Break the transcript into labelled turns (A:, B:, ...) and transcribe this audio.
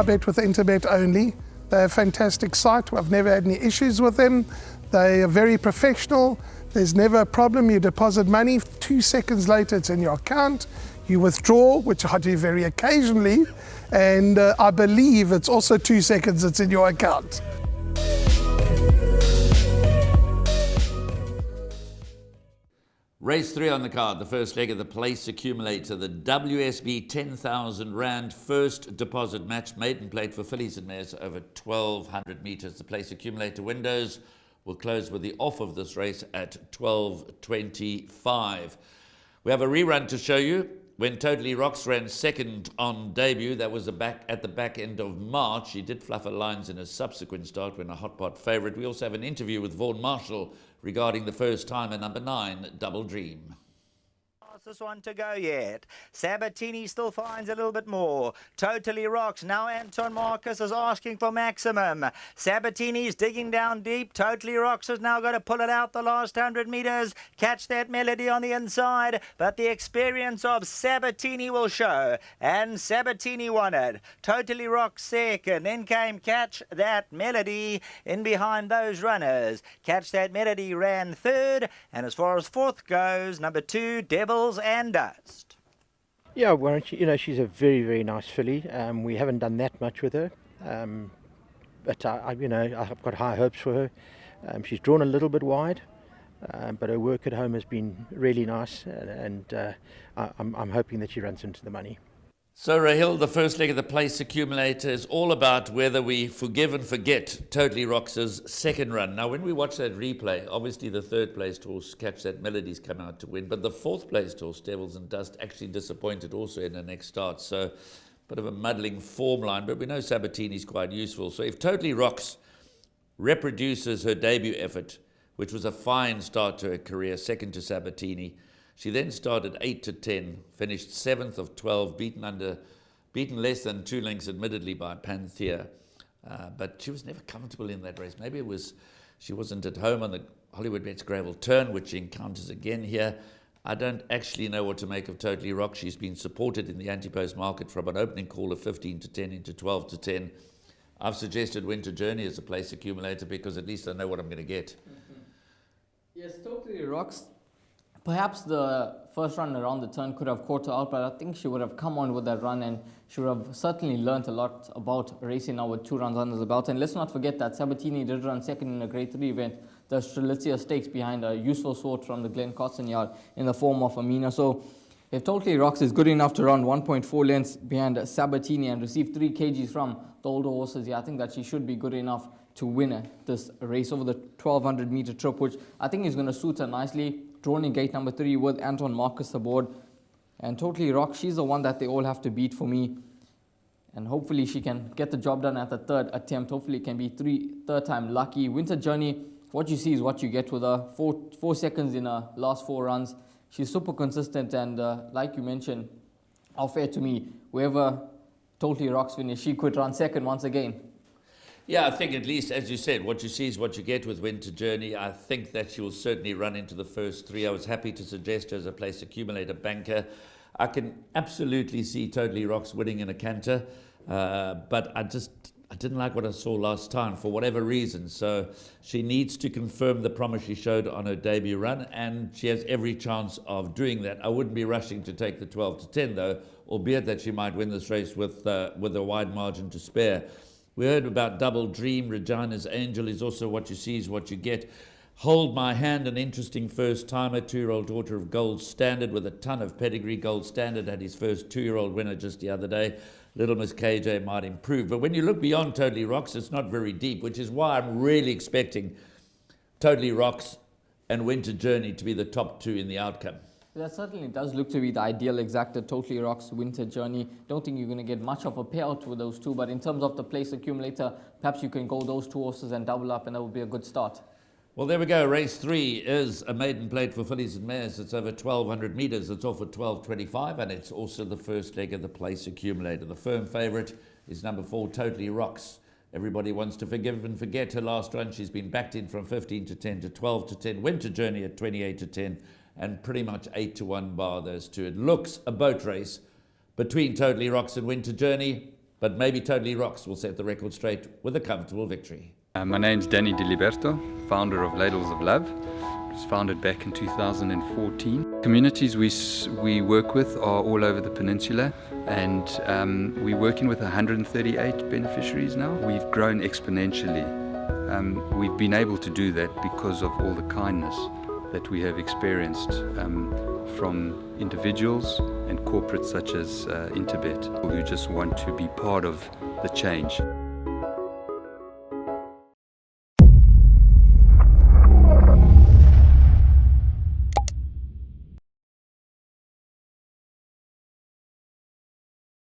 A: bet with Interbet only. They're a fantastic site. I've never had any issues with them. They are very professional. There's never a problem. You deposit money, 2 seconds later it's in your account. You withdraw, which I do very occasionally, and I believe it's also 2 seconds it's in your account.
B: Race 3 on the card, the first leg of the place accumulator, the WSB 10,000 Rand first deposit match, maiden plate for fillies and mares over 1,200 metres. The place accumulator windows will close with the off of this race at 12:25. We have a rerun to show you. When Totally Rocks ran second on debut, that was at the back end of March. She did fluff her lines in a subsequent start when a hot pot favourite. We also have an interview with Vaughan Marshall regarding the first time at number 9, Double Dream.
C: This one to go yet. Sabatini still finds a little bit more. Totally Rocks. Now Anton Marcus is asking for maximum. Sabatini's digging down deep. Totally Rocks has now got to pull it out the last 100 metres. Catch that melody on the inside. But the experience of Sabatini will show. And Sabatini won it. Totally Rocks second. Then came Catch That Melody in behind those runners. Catch That Melody ran third. And as far as fourth goes, number 2, Devils and Dust.
D: Yeah, well, she's a very, very nice filly. We haven't done that much with her, but I've got high hopes for her. She's drawn a little bit wide, but her work at home has been really nice, and I'm hoping that she runs into the money.
B: So Rahil, the first leg of the place accumulator is all about whether we forgive and forget Totally Rocks' second run. Now, when we watch that replay, obviously the third place horse, Catch That Melody's come out to win, but the fourth place horse, Devils and Dust, actually disappointed also in the next start. So, bit of a muddling form line, but we know Sabatini's quite useful. So if Totally Rocks reproduces her debut effort, which was a fine start to her career, second to Sabatini, she then started 8 to 10, finished 7th of 12, beaten less than 2 lengths, admittedly, by Panthea. But she was never comfortable in that race. Maybe it was she wasn't at home on the Hollywood Bets Gravel Turn, which she encounters again here. I don't actually know what to make of Totally Rock. She's been supported in the anti-post market from an opening call of 15 to 10 into 12 to 10. I've suggested Winter Journey as a place accumulator because at least I know what I'm going to get.
E: Yes, Totally Rocks. Perhaps the first run around the turn could have caught her out, but I think she would have come on with that run and she would have certainly learnt a lot about racing now with 2 runs under the belt. And let's not forget that Sabatini did run second in a Grade 3 event, the Strelitzia Stakes, behind a useful sword from the Glen Cotson yard in the form of Amina. So if Totally Rocks is good enough to run 1.4 lengths behind Sabatini and receive 3 kgs from the older horses, I think that she should be good enough to win this race over the 1,200 meter trip, which I think is going to suit her nicely. Drawn in gate number 3 with Anton Marcus aboard. And Totally Rock, she's the one that they all have to beat for me. And hopefully she can get the job done at the third attempt. Hopefully it can be third time lucky. Winter Journey, what you see is what you get with her. 4 seconds in her last 4 runs. She's super consistent, and like you mentioned, how fair to me, wherever Totally Rocks finish, she could run second once again.
B: Yeah, I think at least, as you said, what you see is what you get with Winter Journey. I think that she will certainly run into the first 3. I was happy to suggest her as a place accumulator banker. I can absolutely see Totally Rocks winning in a canter, but I didn't like what I saw last time for whatever reason. So she needs to confirm the promise she showed on her debut run, and she has every chance of doing that. I wouldn't be rushing to take the 12 to 10 though, albeit that she might win this race with a wide margin to spare. We heard about Double Dream. Regina's Angel is also what you see is what you get. Hold My Hand, an interesting first-timer, 2-year-old daughter of Gold Standard with a ton of pedigree. Gold Standard had his first 2-year-old winner just the other day. Little Miss KJ might improve. But when you look beyond Totally Rocks, it's not very deep, which is why I'm really expecting Totally Rocks and Winter Journey to be the top 2 in the outcome.
E: That certainly does look to be the ideal exacta. Totally Rocks, Winter Journey. Don't think you're going to get much of a payout with those 2, but in terms of the place accumulator, perhaps you can go those 2 horses and double up, and that would be a good start.
B: Well, there we go. Race 3 is a maiden plate for fillies and mares. It's over 1,200 metres. It's off at 12:25, and it's also the first leg of the place accumulator. The firm favourite is number 4, Totally Rocks. Everybody wants to forgive and forget her last run. She's been backed in from 15 to 10 to 12 to 10. Winter Journey at 28 to 10. And pretty much 8 to 1 bar those 2. It looks a boat race between Totally Rocks and Winter Journey, but maybe Totally Rocks will set the record straight with a comfortable victory.
F: My name's Danny Diliberto, founder of Ladles of Love. It was founded back in 2014. Communities we work with are all over the peninsula, and we're working with 138 beneficiaries now. We've grown exponentially. We've been able to do that because of all the kindness that we have experienced from individuals and corporates such as Interbet, who just want to be part of the change.